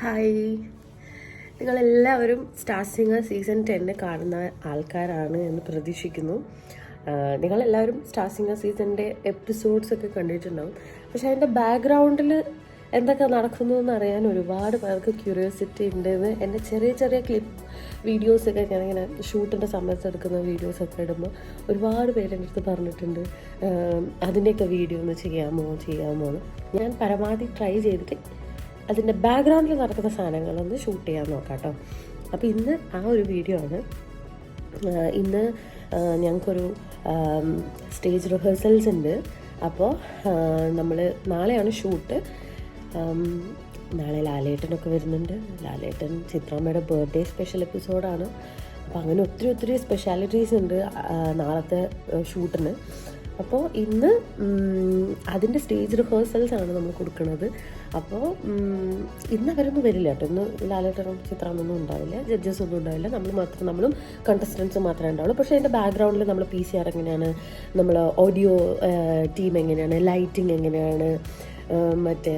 Hi, നിങ്ങളെല്ലാവരും star singer season 10 കാണുന്ന ആൾക്കാരാണ് എന്ന് പ്രതീക്ഷിക്കുന്നു. നിങ്ങളെല്ലാവരും സ്റ്റാർ സിംഗർ സീസണിൻ്റെ എപ്പിസോഡ്സ് ഒക്കെ കണ്ടിട്ടുണ്ടാവും. പക്ഷെ അതിൻ്റെ ബാക്ക്ഗ്രൗണ്ടിൽ എന്തൊക്കെ നടക്കുന്നു എന്നറിയാൻ ഒരുപാട് പേർക്ക് ക്യൂരിയോസിറ്റി ഉണ്ടെന്ന് എൻ്റെ ചെറിയ ചെറിയ വീഡിയോസൊക്കെ ഞാനിങ്ങനെ ഷൂട്ടിൻ്റെ സമയത്ത് എടുക്കുന്ന വീഡിയോസൊക്കെ ഇടുമ്പോൾ ഒരുപാട് പേര് എൻ്റെ അടുത്ത് പറഞ്ഞിട്ടുണ്ട്, അതിൻ്റെയൊക്കെ വീഡിയോ ഒന്ന് ചെയ്യാമോ എന്ന്. ഞാൻ പരമാവധി ട്രൈ ചെയ്തിട്ട് അതിൻ്റെ ബാക്ക്ഗ്രൗണ്ടിൽ നടക്കുന്ന സാധനങ്ങളൊന്ന് ഷൂട്ട് ചെയ്യാൻ നോക്കാം കേട്ടോ. അപ്പോൾ ഇന്ന് ആ ഒരു വീഡിയോ ആണ്. ഇന്ന് ഞങ്ങൾക്കൊരു സ്റ്റേജ് റിഹേഴ്സൽസ് ഉണ്ട്. അപ്പോൾ നമ്മൾ നാളെയാണ് ഷൂട്ട്. നാളെ ലാലേട്ടനൊക്കെ വരുന്നുണ്ട്. ലാലേട്ടൻ ചിത്രാമ്മയുടെ ബർത്ത്ഡേ സ്പെഷ്യൽ എപ്പിസോഡാണ്. അപ്പോൾ അങ്ങനെ ഒത്തിരി സ്പെഷ്യാലിറ്റീസ് ഉണ്ട് നാളത്തെ ഷൂട്ടിന്. അപ്പോൾ ഇന്ന് അതിൻ്റെ സ്റ്റേജ് റിഹേഴ്സൽസ് ആണ് നമ്മൾ കൊടുക്കുന്നത്. അപ്പോൾ ഇന്ന് അവരൊന്നും വരില്ല കേട്ടോ. ഇന്ന് ലാലേട്ടനും ചിത്രാമൊന്നും ഉണ്ടാവില്ല, ജഡ്ജസ് ഒന്നും ഉണ്ടാവില്ല. നമ്മളും കണ്ടസ്റ്റൻസ് മാത്രമേ ഉണ്ടാവുള്ളൂ. പക്ഷേ അതിൻ്റെ ബാക്ക്ഗ്രൗണ്ടിൽ നമ്മൾ PCR എങ്ങനെയാണ്, നമ്മൾ ഓഡിയോ ടീം എങ്ങനെയാണ്, ലൈറ്റിംഗ് എങ്ങനെയാണ്, മറ്റേ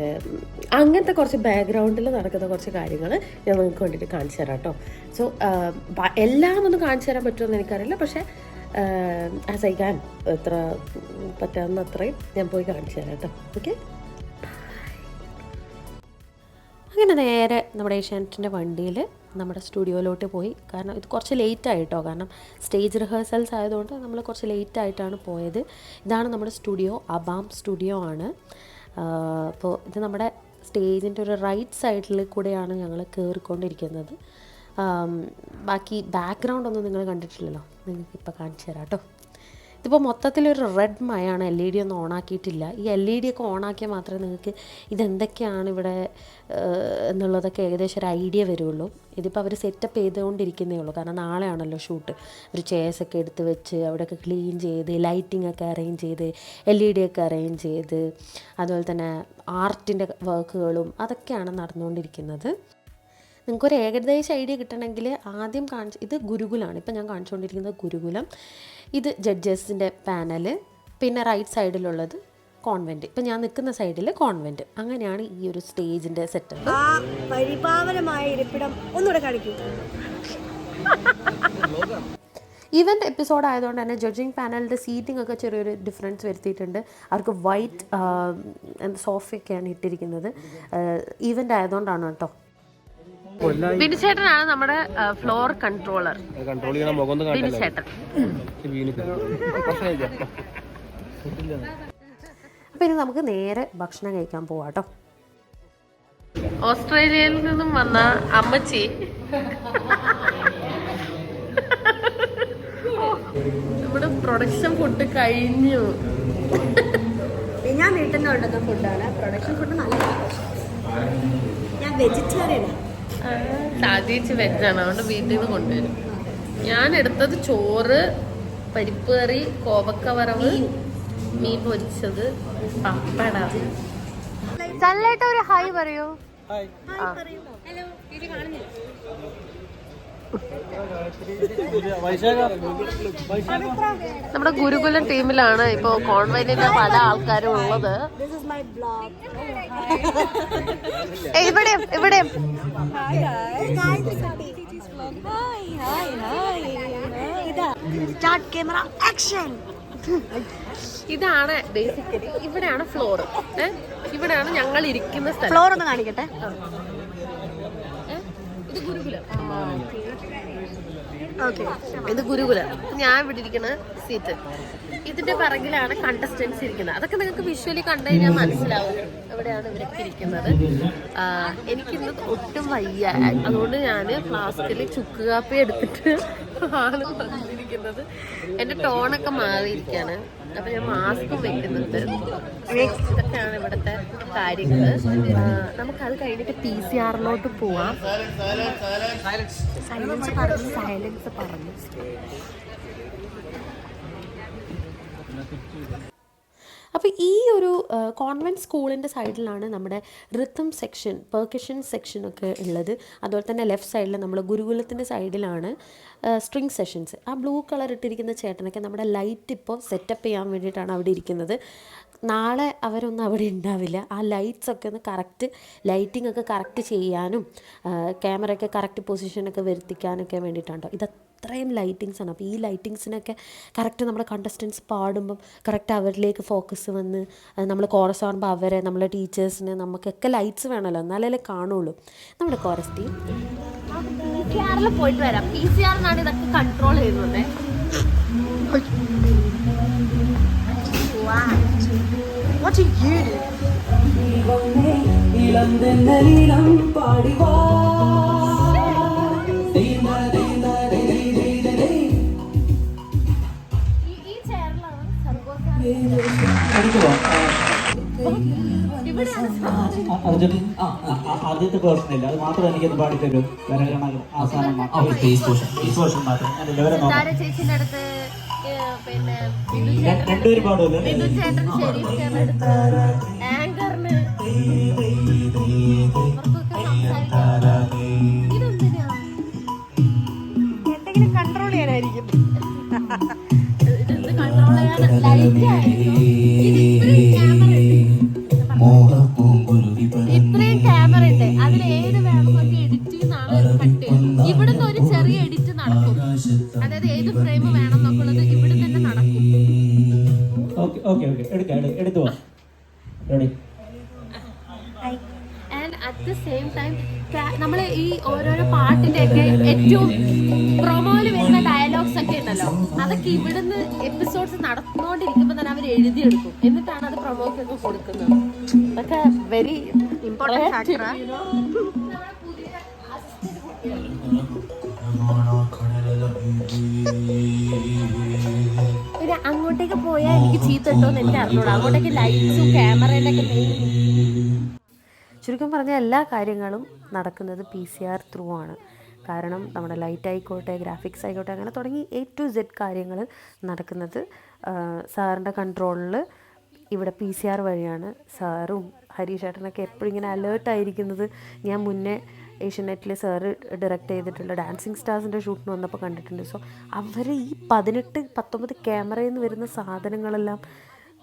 അങ്ങനത്തെ കുറച്ച് ബാക്ക്ഗ്രൗണ്ടിൽ നടക്കുന്ന കുറച്ച് കാര്യങ്ങൾ ഞാൻ നിങ്ങൾക്ക് വേണ്ടിയിട്ട് കാണിച്ചു തരാം കേട്ടോ. സോ എല്ലാം ഒന്നും കാണിച്ചു തരാൻ പറ്റുമെന്ന് എനിക്കറിയില്ല. പക്ഷേ ആസ് ഐ ക്യാൻ, എത്ര പറ്റാവുന്ന അത്രയും ഞാൻ പോയി കാണിച്ചു തരാം കേട്ടോ. ഓക്കെ, അങ്ങനെ നേരെ നമ്മുടെ ഏഷ്യാനെറ്റിൻ്റെ വണ്ടിയിൽ നമ്മുടെ സ്റ്റുഡിയോയിലോട്ട് പോയി. കാരണം ഇത് കുറച്ച് ലേറ്റായിട്ടോ, കാരണം സ്റ്റേജ് റിഹേഴ്സൽസ് ആയതുകൊണ്ട് നമ്മൾ കുറച്ച് ലേറ്റായിട്ടാണ് പോയത്. ഇതാണ് നമ്മുടെ സ്റ്റുഡിയോ, അബാം സ്റ്റുഡിയോ ആണ്. അപ്പോൾ ഇത് നമ്മുടെ സ്റ്റേജിൻ്റെ ഒരു റൈറ്റ് സൈഡിൽ കൂടെയാണ് ഞങ്ങൾ കയറിക്കൊണ്ടിരിക്കുന്നത്. ബാക്കി ബാക്ക്ഗ്രൗണ്ട് ഒന്നും നിങ്ങൾ കണ്ടിട്ടില്ലല്ലോ, നിങ്ങൾക്ക് ഇപ്പോൾ കാണിച്ചു തരാം കേട്ടോ. ഇതിപ്പോൾ മൊത്തത്തിലൊരു റെഡ് മയാണ്. LED ഒന്നും ഓണാക്കിയിട്ടില്ല. ഈ LED ഒക്കെ ഓണാക്കിയാൽ മാത്രമേ നിങ്ങൾക്ക് ഇതെന്തൊക്കെയാണ് ഇവിടെ എന്നുള്ളതൊക്കെ ഏകദേശം ഒരു ഐഡിയ വരുള്ളൂ. ഇതിപ്പോൾ അവർ സെറ്റപ്പ് ചെയ്തുകൊണ്ടിരിക്കുന്നേ ഉള്ളൂ. കാരണം നാളെയാണല്ലോ ഷൂട്ട്. ഒരു ചെയർസൊക്കെ എടുത്ത് വെച്ച് അവിടെയൊക്കെ ക്ലീൻ ചെയ്ത് ലൈറ്റിംഗ് ഒക്കെ അറേഞ്ച് ചെയ്ത് LED ഒക്കെ അറേഞ്ച് ചെയ്ത് അതുപോലെ തന്നെ ആർട്ടിൻ്റെ വർക്കുകളും അതൊക്കെയാണ് നടന്നുകൊണ്ടിരിക്കുന്നത്. നിങ്ങൾക്കൊരു ഏകദേശം ഐഡിയ കിട്ടണമെങ്കിൽ ആദ്യം ഇത് ഗുരുകുലമാണ്. ഇപ്പം ഞാൻ കാണിച്ചുകൊണ്ടിരിക്കുന്നത് ഗുരുകുലം. ഇത് ജഡ്ജസിൻ്റെ പാനല്, പിന്നെ റൈറ്റ് സൈഡിലുള്ളത് കോൺവെൻറ്റ്. ഇപ്പം ഞാൻ നിൽക്കുന്ന സൈഡിൽ കോൺവെൻറ്റ്. അങ്ങനെയാണ് ഈ ഒരു സ്റ്റേജിൻ്റെ സെറ്റപ്പ്. പരിപാവനമായ ഇരിപ്പിടം ഒന്നുകൂടെ കാണിക്കൂ. ഇവൻ്റ് എപ്പിസോഡ് ആയതുകൊണ്ട് തന്നെ ജഡ്ജിങ് പാനലിൻ്റെ സീറ്റിംഗ് ഒക്കെ ചെറിയൊരു ഡിഫറൻസ് വരുത്തിയിട്ടുണ്ട്. അവർക്ക് വൈറ്റ് സോഫയൊക്കെയാണ് ഇട്ടിരിക്കുന്നത്. ഇവൻ്റ് ആയതുകൊണ്ടാണ് കേട്ടോ. ബിനുചേട്ടനാണ് നമ്മുടെ ഫ്ലോർ കൺട്രോളർ. ബിനുചേട്ടൻ. അപ്പൊ ഇനി നമുക്ക് നേരെ ഭക്ഷണം കഴിക്കാൻ പോവാം കേട്ടോ. ഓസ്ട്രേലിയയിൽ നിന്നും വന്ന അമ്മച്ചി നമ്മുടെ പ്രൊഡക്ഷൻ ഫുഡ് കഴിഞ്ഞു. ഞാൻ വീട്ടിൽ നിന്ന് കൊണ്ടുവന്ന ഫുഡാണ്. പ്രൊഡക്ഷൻ ഫുഡ് നല്ല. ഞാൻ വെജിറ്റേറിയനാണ്. സാധിച്ച് വെച്ചാണ്, അതുകൊണ്ട് വീട്ടിൽ നിന്ന് കൊണ്ടുവരും. ഞാൻ എടുത്തത് ചോറ്, പരിപ്പ് കറി, കോവക്ക വറവ്, മീൻ പൊരിച്ചത്, പപ്പടം. ചല്ലേട്ട ഒരു ഹായ് പറയൂ. നമ്മുടെ ഗുരുകുലം ടീമിലാണ് ഇപ്പൊ കോൺവെന്റിന്റെ പല ആൾക്കാരും ഉള്ളത്. ഇവിടെ ഇതാണ് ബേസിക്കലി. ഇവിടെയാണ് ഫ്ലോർ. ഇവിടെയാണ് ഞങ്ങൾ ഇരിക്കുന്ന സ്ഥലം. ഫ്ലോർ ഒന്ന് കാണിക്കട്ടെ. ഇത് ഗുരുകുലം. ഇത് ഗുരുകുലം. ഞാൻ ഇവിടെ ഇരിക്കുന്ന സീറ്റ്. ഇതിന്റെ പിറകിലാണ് കണ്ടസ്റ്റൻസ് ഇരിക്കുന്നത്. അതൊക്കെ നിങ്ങൾക്ക് വിഷ്വലി കണ്ടു കഴിഞ്ഞാൽ മനസ്സിലാവും എവിടെയാണ് ഇവരൊക്കെ ഇരിക്കുന്നത്. എനിക്കിന്ന് ഒട്ടും വയ്യ, അതുകൊണ്ട് ഞാൻ ഫ്ലാസ്കിൽ ചുക്ക് കാപ്പി എടുത്തിട്ട് ആണ് വന്നിരിക്കുന്നത്. എൻ്റെ ടോണൊക്കെ മാറിയിരിക്കുകയാണ്. അപ്പൊ ഞാൻ മാസ്കും വെക്കുന്നുണ്ട്. ഇതൊക്കെയാണ് ഇവിടുത്തെ കാര്യങ്ങൾ. നമുക്കത് കഴിഞ്ഞിട്ട് PCR പോവാം. സൈലൻസ് പറഞ്ഞു. അപ്പോൾ ഈ ഒരു കോൺവെൻറ്റ് സ്കൂളിൻ്റെ സൈഡിലാണ് നമ്മുടെ റിത്തം സെക്ഷൻ, പെർക്കഷൻ സെക്ഷനൊക്കെ ഉള്ളത്. അതുപോലെ തന്നെ ലെഫ്റ്റ് സൈഡിൽ നമ്മൾ ഗുരുകുലത്തിൻ്റെ സൈഡിലാണ് സ്ട്രിങ് സെഷൻസ്. ആ ബ്ലൂ കളർ ഇട്ടിരിക്കുന്ന ചേട്ടനൊക്കെ നമ്മുടെ ലൈറ്റ് ഇപ്പോൾ സെറ്റപ്പ് ചെയ്യാൻ വേണ്ടിയിട്ടാണ് അവിടെ ഇരിക്കുന്നത്. നാളെ അവരൊന്നും അവിടെ ഉണ്ടാവില്ല. ആ ലൈറ്റ്സൊക്കെ ഒന്ന് കറക്റ്റ് ലൈറ്റിംഗ് ഒക്കെ കറക്റ്റ് ചെയ്യാനും ക്യാമറയൊക്കെ കറക്റ്റ് പൊസിഷനൊക്കെ വരുത്തിക്കാനൊക്കെ വേണ്ടിയിട്ടാണ്. ഇതത്രയും ലൈറ്റിങ്സാണ്. അപ്പോൾ ഈ ലൈറ്റിങ്സിനൊക്കെ കറക്റ്റ് നമ്മുടെ കണ്ടസ്റ്റൻസ് പാടുമ്പം കറക്റ്റ് അവരിലേക്ക് ഫോക്കസ് വന്ന് നമ്മൾ കോറസ് ആകുമ്പോൾ അവരെ നമ്മളെ ടീച്ചേഴ്സിന് നമുക്കൊക്കെ ലൈറ്റ്സ് വേണമല്ലോ, എന്നാലേ കാണുള്ളൂ. നമ്മുടെ കോറസ് ടീം PCR പോയിട്ട് വരാം. PCR ഇതൊക്കെ കൺട്രോൾ ചെയ്യുന്നത്. What do you do? ആദ്യത്തെ പോർഷൻ ഇല്ല, അത് മാത്രം എനിക്കൊന്ന് പാടിത്തരും. അവസാനം ചേച്ചിന്റെ അടുത്ത് പിന്നെ രണ്ടുപേരും പാടുമല്ലോ. ആങ്കറിന് എന്തെങ്കിലും കൺട്രോൾ ചെയ്യാനായിരിക്കും. കൺട്രോൾ ചെയ്യാൻ ലൈറ്റ് ഇത്രയും ക്യാമറ ഉണ്ട്. അതിൽ ഏത് വേണമെന്നൊക്കെ എഡിറ്റ് ചെയ്യുന്നതാണ് കട്ട് ചെയ്യുന്നത്. ഇവിടുന്ന് ഒരു ചെറിയ എഡിറ്റ് നടക്കും. അതായത് ഏത് ഫ്രെയിം വേണം എന്നുള്ളത് ഇവിടെ തന്നെ നടക്കും. എടുത്തു ready. And at the same time നമ്മൾ ഈ ഓരോരോ പാട്ടിന്റെ ഒക്കെ ഏറ്റവും പ്രൊമോയിൽ വരുന്ന ഡയലോഗ്സ് ഒക്കെ ഉണ്ടല്ലോ, അതൊക്കെ ഇവിടുന്ന് എപ്പിസോഡ്സ് നടന്നുകൊണ്ടിരിക്കുമ്പോൾ തന്നെ അവർ എഴുതിയെടുക്കും. എന്നിട്ടാണ് അത് പ്രൊമോക്കൊക്കെ കൊടുക്കുന്നത്. അതൊക്കെ വെരി ഇമ്പോർട്ടൻറ്റ് ഫാക്ടറാണ്. പിന്നെ അങ്ങോട്ടേക്ക് പോയാൽ എനിക്ക് ചീത്ത കിട്ടുമെന്ന് എനിക്ക് അറിഞ്ഞൂടാ. അങ്ങോട്ടേക്ക് ലൈറ്റ്സും ക്യാമറയുടെ ഒക്കെ ചുരുക്കം പറഞ്ഞാൽ എല്ലാ കാര്യങ്ങളും നടക്കുന്നത് PCR ത്രൂ ആണ്. കാരണം നമ്മുടെ ലൈറ്റ് ആയിക്കോട്ടെ, ഗ്രാഫിക്സ് ആയിക്കോട്ടെ, അങ്ങനെ തുടങ്ങി A to Z കാര്യങ്ങൾ നടക്കുന്നത് സാറിൻ്റെ കൺട്രോളിൽ ഇവിടെ PCR വഴിയാണ്. സാറും ഹരീഷേട്ടനൊക്കെ എപ്പോഴും ഇങ്ങനെ അലേർട്ടായിരിക്കുന്നത് ഞാൻ മുന്നേ ഏഷ്യനെറ്റിൽ സാറ് ഡയറക്റ്റ് ചെയ്തിട്ടുള്ള ഡാൻസിങ് സ്റ്റാർസിൻ്റെ ഷൂട്ടിന് വന്നപ്പോൾ കണ്ടിട്ടുണ്ട്. സോ അവർ ഈ 18-19 ക്യാമറയിൽ നിന്ന് വരുന്ന സാധനങ്ങളെല്ലാം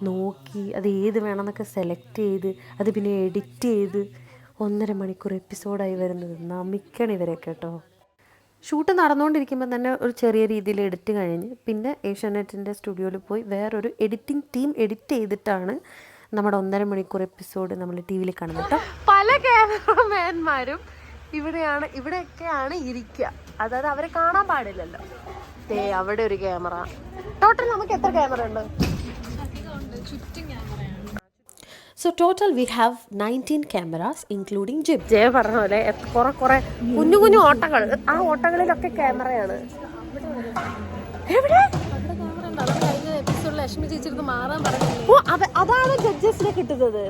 നോക്കി അത് ഏത് വേണമെന്നൊക്കെ സെലക്ട് ചെയ്ത് അത് പിന്നെ എഡിറ്റ് ചെയ്ത് 1.5 മണിക്കൂർ എപ്പിസോഡായി വരുന്നത്. നമിക്കണം ഇവരൊക്കെ കേട്ടോ. ഷൂട്ട് നടന്നുകൊണ്ടിരിക്കുമ്പോൾ തന്നെ ഒരു ചെറിയ രീതിയിൽ എഡിറ്റ് കഴിഞ്ഞ് പിന്നെ ഏഷ്യാനെറ്റിൻ്റെ സ്റ്റുഡിയോയിൽ പോയി വേറൊരു എഡിറ്റിംഗ് ടീം എഡിറ്റ് ചെയ്തിട്ടാണ് നമ്മുടെ 1.5 മണിക്കൂർ എപ്പിസോഡ് നമ്മൾ ടി വിയിൽ കാണുന്നത് കേട്ടോ. പല ക്യാമറമാൻമാരും ഇവിടെയൊക്കെയാണ് ഇരിക്കുക. അതായത് അവരെ കാണാൻ പാടില്ലല്ലോ. അവിടെ ഒരു ക്യാമറ. ടോട്ടൽ നമുക്ക് എത്ര ക്യാമറ ഉണ്ട്? So total we have 19 cameras including Jib. Jaya പറഞ്ഞ പോലെ കുറെ കുഞ്ഞു കുഞ്ഞു ഓട്ടകൾ. ആ ഓട്ടകളിലൊക്കെ ക്യാമറയാണ്. അതാണ് ജഡ്ജസിനെ കിട്ടുന്നത്.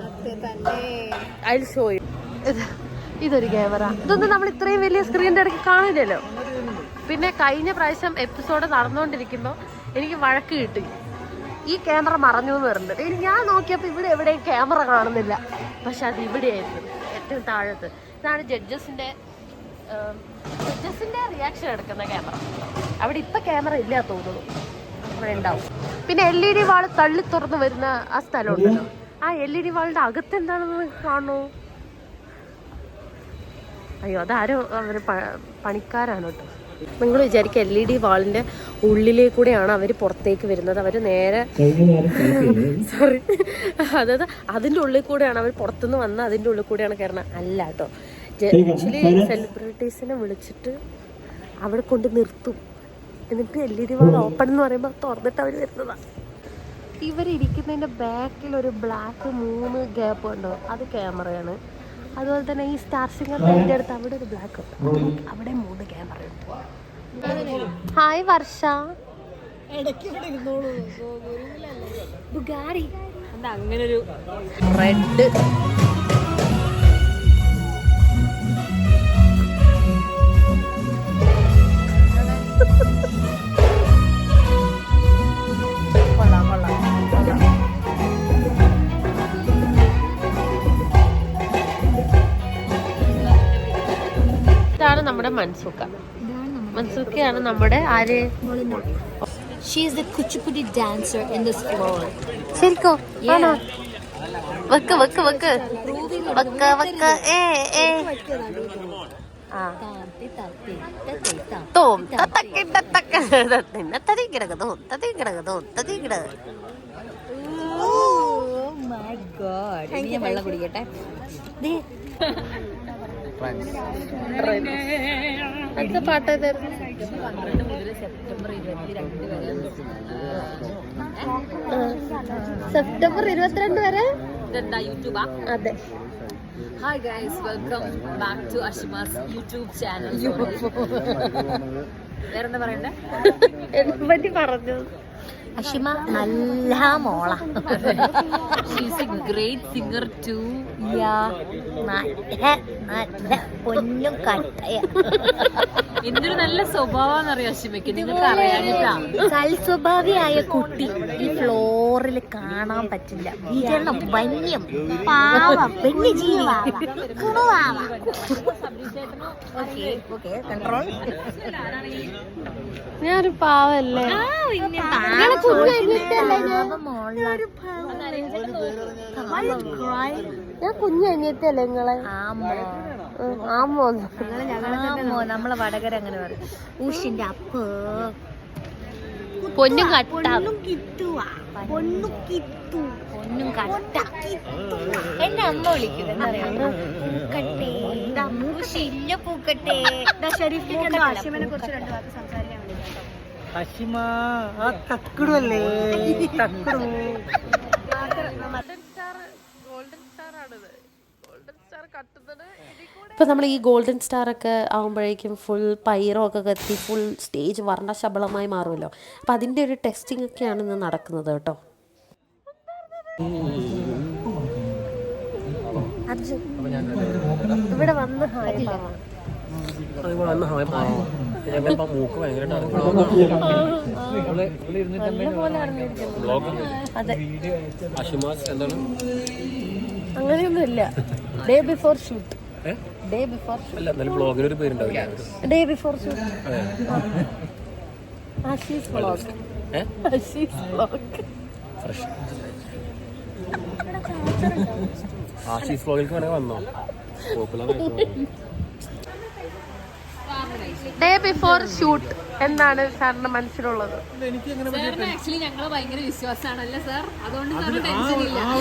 ഇതൊരു ക്യാമറ. ഇതൊന്നും നമ്മൾ ഇത്രയും വലിയ സ്ക്രീനിന്റെ ഇടയ്ക്ക് കാണില്ലല്ലോ. പിന്നെ കഴിഞ്ഞ പ്രാവശ്യം എപ്പിസോഡ് നടന്നുകൊണ്ടിരിക്കുമ്പോൾ എനിക്ക് വഴക്ക് കിട്ടി, ഈ ക്യാമറ മറഞ്ഞു എന്ന് പറഞ്ഞിട്ട്. ഇനി ഞാൻ നോക്കിയപ്പോൾ ഇവിടെ എവിടെയും ക്യാമറ കാണുന്നില്ല. പക്ഷെ അത് ഇവിടെയായിരുന്നു, ഏറ്റവും താഴത്ത്. ഇതാണ് ജഡ്ജസിന്റെ റിയാക്ഷൻ എടുക്കുന്ന ക്യാമറ. അവിടെ ഇപ്പം ക്യാമറ ഇല്ല തോന്നുന്നു, അവിടെ ഉണ്ടാവും. പിന്നെ LED വാൾ തള്ളി തുറന്ന് വരുന്ന ആ സ്ഥലം ഉണ്ടല്ലോ, ആ LED വാളിന്റെ അകത്ത് എന്താണെന്ന് കാണുമോ? അയ്യോ, അതാരോ അവർ പണിക്കാരാണ് കേട്ടോ. നിങ്ങൾ വിചാരിക്കുക LED വാളിന്റെ ഉള്ളിലേക്കൂടെയാണ് അവർ പുറത്തേക്ക് വരുന്നത്. അവർ നേരെ സോറി അതായത് അതിൻ്റെ ഉള്ളിൽ കൂടെയാണ് അവർ പുറത്തുനിന്ന് വന്ന് അതിൻ്റെ ഉള്ളിൽ കൂടെയാണ് കയറുന്നത്. അല്ല കേട്ടോ, ആക്ച്വലി സെലിബ്രിറ്റീസിനെ വിളിച്ചിട്ട് അവിടെ കൊണ്ട് നിർത്തും. എന്നിട്ട് LED വാൾ ഓപ്പൺ എന്ന് പറയുമ്പോൾ തുറന്നിട്ട് അവർ വരുന്നതാണ്. ഇവരിയ്ക്കുന്നതിൻ്റെ ബാക്കിൽ ഒരു ബ്ലാക്ക് 3 ഗ്യാപ്പ് ഉണ്ടോ, അത് ക്യാമറയാണ്. അതുപോലെ തന്നെ ഈ സ്റ്റാർ സിംഗറിന്റെ അതിൻ്റെ അടുത്ത് അവിടെ ഒരു ബ്ലാക്ക് ഉണ്ട്, അവിടെ 3 ക്യാമറ ഉണ്ട്. ഹായ് വർഷ. ബുഗാരി എന്താ അങ്ങനൊരു റെഡ് ഇതാണ് നമ്മുടെ മൻസൂക്കയാണ് നമ്മുടെ ആര്. She is the kuchipudi dancer in this floor. ശരിക്കോ ആണോ? വെക്ക് വെക്ക് വെക്ക് വെക്ക വെക്ക തോം തത്തക്കിട കിടക്കതോ തത്തി കിടക്കതോ തത്തി കിടക. വെള്ളം കുടിക്കട്ടെ. അടുത്ത പാട്ട് ഏതായിരുന്നു? സെപ്റ്റംബർ 22 വരെ. അതെ. Hi guys, welcome back to Ashima's YouTube channel. വേറെന്താ പറയണ്ടേ? എന്തുപറ്റി പറഞ്ഞു? അഷിമ നല്ല മോള. She's a great singer too. നല്ല പൊന്നും കട്ടയ. എന്തൊരു നല്ല സ്വഭാവമാണെന്നറിയോ അഷിമയ്ക്ക്, നിങ്ങൾക്ക് അറിയാനിട്ടാ. സൽസ്വഭാവിയായ കുട്ടി ഈ ഫ്ലോറിൽ കാണാൻ പറ്റില്ല. വിരണം വന്യം പാവം വന്യജീവി. കൺട്രോൾ. ഞാനൊരു പാവല്ലേ? ഞാൻ കുഞ്ഞനിയത്തല്ലേ നിങ്ങളെ? ആമോ നമ്മളെ വടകര അങ്ങനെ പറയും. ഊഷിന്റെ അപ്പ് പൊന്നും കട്ട പൊന്നും കട്ട. എന്റെ അമ്മ വിളിക്കുന്നത് എന്താ പറയാ? പൂക്കട്ടെ ഊഷില്ല പൂക്കട്ടെ. അശ്വിനെ കുറിച്ച് 2 വാക്ക് സംസാരിക്കാൻ വേണ്ടി. അഷിമ ആ തക്കിടുവല്ലേ തക്കിടു. ഇപ്പോൾ നമ്മൾ ഈ ഗോൾഡൻ സ്റ്റാർ ഒക്കെ ആകുമ്പോഴേക്കും ഫുൾ പൈറോ ഒക്കെ കത്തി ഫുൾ സ്റ്റേജ് വർണ്ണശബളമായി മാറുമല്ലോ. അപ്പം അതിൻ്റെ ഒരു ടെസ്റ്റിംഗ് ഒക്കെയാണ് ഇന്ന് നടക്കുന്നത് കേട്ടോ. ഇവിടെ വന്ന് ഹായ് അങ്ങനെയൊന്നുമില്ല. Day before shoot. Day before day before shoot. Ashi's vlog. Ashi's vlog. Ashi's വ്ളോഗിലേക്ക് വേണമെങ്കിൽ വന്നോ. ഡേ ബിഫോർ ഷൂട്ട് എന്താണ് സാറിന്റെ മനസ്സിലുള്ളത്? ആക്ച്വലി ഞങ്ങള് ഭയങ്കര വിശ്വാസമാണല്ലേ സാർ, അതുകൊണ്ട് ആ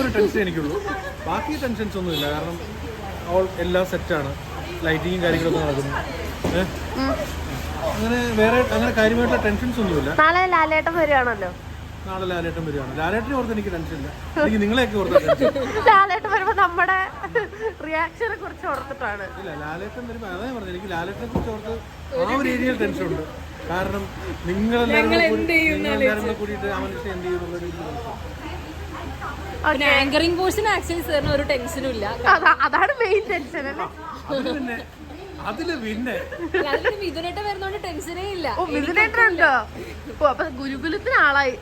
ഒരു ടെൻഷൻ എനിക്കുള്ളൂ. ബാക്കി ടെൻഷൻസ് ഒന്നുമില്ല. കാരണം എല്ലാം സെറ്റാണ്, ലൈറ്റിങ്ങും കാര്യങ്ങളൊക്കെ നടക്കുന്നു. അങ്ങനെ വേറെ അങ്ങനെ കാര്യമായിട്ടുള്ള ടെൻഷൻസ് ഒന്നുമില്ല. നാളെ ലാലേട്ടൻ വരികയാണല്ലോ. നാളെ ലാലേട്ടൻ വരികയാണ്. ലാലേട്ടനെ ഓർത്ത് എനിക്ക് ടെൻഷനില്ല, എനിക്ക് നിങ്ങളെയൊക്കെ ഓർത്ത ടെൻഷൻ. ലാലേട്ടൻ വരുമ്പോ നമ്മുടെ റിയാക്ഷനെ കുറിച്ച് ഓർത്തിട്ടാണ്. ഇല്ല, ലാലേട്ടൻ വരുമ്പോൾ അതേ പറഞ്ഞു, എനിക്ക് ലാലേട്ടനെ കുറിച്ച് ഓർത്ത് ആ ഒരു ഏരിയയിൽ ടെൻഷൻ ഉണ്ട്. കാരണം നിങ്ങളെല്ലാവരും കൂടിയിട്ട് ആ മനുഷ്യൻ എന്ത് ചെയ്യുന്നുള്ളൊരു ആങ്കറിംഗ് പോർഷൻ ആക്ച്വലി സാറിന് ഒരു ടെൻഷനും ഇല്ല. അതാണ് മെയിൻ ടെൻഷൻ അല്ലേ? അതില് പിന്നെ മിഥുനേട്ടൻ വരുന്നോണ്ട് ടെൻഷനേ ഇല്ല. മിഥുനേട്ടനുണ്ടോ? അപ്പൊ ഗുരുകുലത്തിന് ആളായി.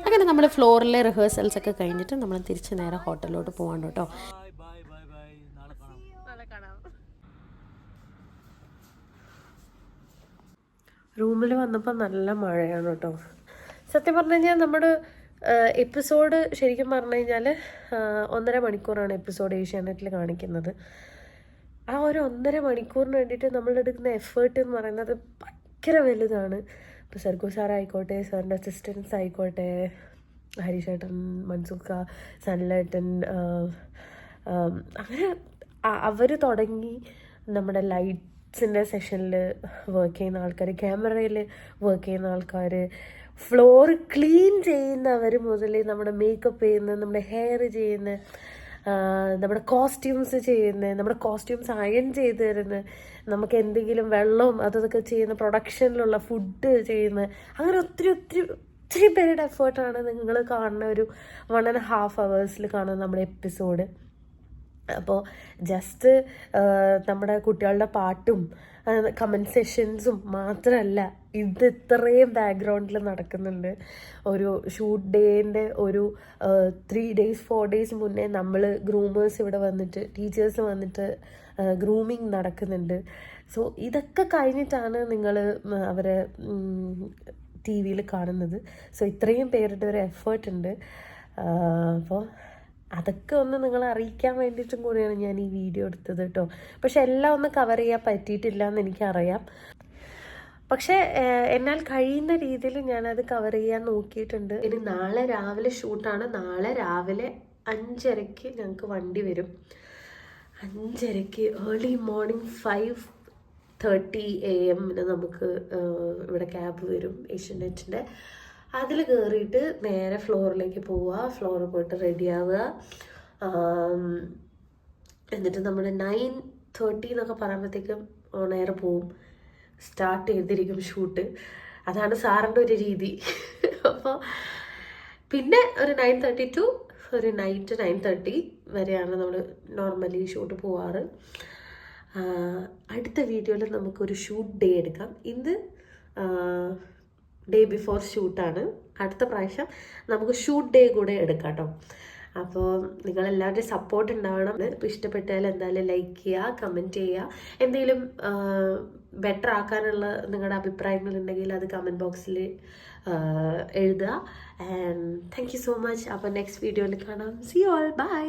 അങ്ങനെ നമ്മൾ ഫ്ലോറിലെ റിഹേഴ്സൽസ് ഒക്കെ കഴിഞ്ഞിട്ട് നമ്മൾ തിരിച്ച് നേരെ ഹോട്ടലിലോട്ട് പോകാൻ കേട്ടോ. റൂമിൽ വന്നപ്പോൾ നല്ല മഴയാണ് കേട്ടോ. സത്യം പറഞ്ഞു കഴിഞ്ഞാൽ നമ്മുടെ എപ്പിസോഡ് ശരിക്കും പറഞ്ഞു കഴിഞ്ഞാൽ 1.5 മണിക്കൂറാണ് എപ്പിസോഡ് ഏഷ്യാനെറ്റിൽ കാണിക്കുന്നത്. ആ ഒരു 1.5 മണിക്കൂറിന് വേണ്ടിയിട്ട് നമ്മളെടുക്കുന്ന എഫേർട്ട് എന്ന് പറയുന്നത് ഭയങ്കര വലുതാണ്. ഇപ്പോൾ സർഗു സാറായിക്കോട്ടെ, സാറിൻ്റെ അസിസ്റ്റൻസ് ആയിക്കോട്ടെ, ഹരീഷേട്ടൻ, മൻസൂക്ക, സനലേട്ടൻ, അങ്ങനെ അവർ തുടങ്ങി നമ്മുടെ ലൈറ്റ്സിൻ്റെ സെഷനിൽ വർക്ക് ചെയ്യുന്ന ആൾക്കാർ, ക്യാമറയിൽ വർക്ക് ചെയ്യുന്ന ആൾക്കാർ, ഫ്ലോർ ക്ലീൻ ചെയ്യുന്നവർ മുതൽ നമ്മുടെ മേക്കപ്പ് ചെയ്യുന്ന, നമ്മുടെ ഹെയർ ചെയ്യുന്ന, നമ്മുടെ കോസ്റ്റ്യൂംസ് ചെയ്യുന്നത്, നമ്മുടെ കോസ്റ്റ്യൂംസ് അയൺ ചെയ്ത് തരുന്നത്, നമുക്ക് എന്തെങ്കിലും വെള്ളവും അതൊക്കെ ചെയ്യുന്ന, പ്രൊഡക്ഷനിലുള്ള ഫുഡ് ചെയ്യുന്നത്, അങ്ങനെ ഒത്തിരി പേരുടെ എഫേർട്ടാണ് നിങ്ങൾ കാണുന്ന ഒരു 1.5 hours കാണുന്ന നമ്മുടെ എപ്പിസോഡ്. അപ്പോൾ ജസ്റ്റ് നമ്മുടെ കുട്ടികളുടെ പാട്ടും കമൻറ്റ് സെഷൻസും മാത്രമല്ല, ഇത് ഇത്രയും ബാക്ക്ഗ്രൗണ്ടിൽ നടക്കുന്നുണ്ട്. ഒരു ഷൂട്ട് ഡേൻ്റെ ഒരു 3 days 4 days മുന്നേ നമ്മൾ ഗ്രൂമേഴ്സ് ഇവിടെ വന്നിട്ട്, ടീച്ചേഴ്സ് വന്നിട്ട് ഗ്രൂമിങ് നടക്കുന്നുണ്ട്. സോ ഇതൊക്കെ കഴിഞ്ഞിട്ടാണ് നിങ്ങൾ അവരെ ടി വിയിൽ കാണുന്നത്. സോ ഇത്രയും പേരുടെ ഒരു എഫേർട്ട് ഉണ്ട്. അപ്പോൾ അതൊക്കെ ഒന്ന് നിങ്ങളെ അറിയിക്കാൻ വേണ്ടിയിട്ടും കൂടിയാണ് ഞാൻ ഈ വീഡിയോ എടുത്തത് കേട്ടോ. പക്ഷെ എല്ലാം ഒന്ന് കവർ ചെയ്യാൻ പറ്റിയിട്ടില്ല എന്ന് എനിക്കറിയാം. പക്ഷേ എന്നാൽ കഴിയുന്ന രീതിയിൽ ഞാനത് കവർ ചെയ്യാൻ നോക്കിയിട്ടുണ്ട്. ഇനി നാളെ രാവിലെ ഷൂട്ടാണ്. നാളെ രാവിലെ 5:30 ഞങ്ങൾക്ക് വണ്ടി വരും. 5:30 ഏർലി മോർണിംഗ് 5:30 AM നമുക്ക് ഇവിടെ ക്യാബ് വരും ഏഷ്യനെറ്റിൻ്റെ. അതിൽ കയറിയിട്ട് നേരെ ഫ്ലോറിലേക്ക് പോവുക. ഫ്ലോറിൽ പോയിട്ട് റെഡി ആവുക. എന്നിട്ട് നമ്മൾ 9:30 എന്നൊക്കെ പറയുമ്പോഴത്തേക്കും ഓൺ എയർ പോവും. സ്റ്റാർട്ട് ചെയ്തിരിക്കും ഷൂട്ട്. അതാണ് സാറിൻ്റെ ഒരു രീതി. അപ്പോൾ പിന്നെ ഒരു 9:30 to ഒരു നൈറ്റ് 9:30 വരെയാണ് നമ്മൾ നോർമലി ഷൂട്ട് പോവാറ്. അടുത്ത വീഡിയോയിൽ നമുക്കൊരു ഷൂട്ട് ഡേ എടുക്കാം. ഇത് ഡേ ബിഫോർ ഷൂട്ടാണ്. അടുത്ത പ്രാവശ്യം നമുക്ക് ഷൂട്ട് ഡേ കൂടെ എടുക്കാം കേട്ടോ. അപ്പോൾ നിങ്ങളെല്ലാവരുടെയും സപ്പോർട്ട് ഉണ്ടാവണം. ഇപ്പോൾ ഇഷ്ടപ്പെട്ടാൽ എന്തായാലും ലൈക്ക് ചെയ്യുക, കമൻറ്റ് ചെയ്യുക. എന്തെങ്കിലും ബെറ്റർ ആക്കാനുള്ള നിങ്ങളുടെ അഭിപ്രായങ്ങളുണ്ടെങ്കിൽ അത് കമൻറ്റ് ബോക്സിൽ എഴുതുക. And thank you so much. അപ്പോൾ നെക്സ്റ്റ് വീഡിയോയിൽ കാണാം. See you all. ബൈ.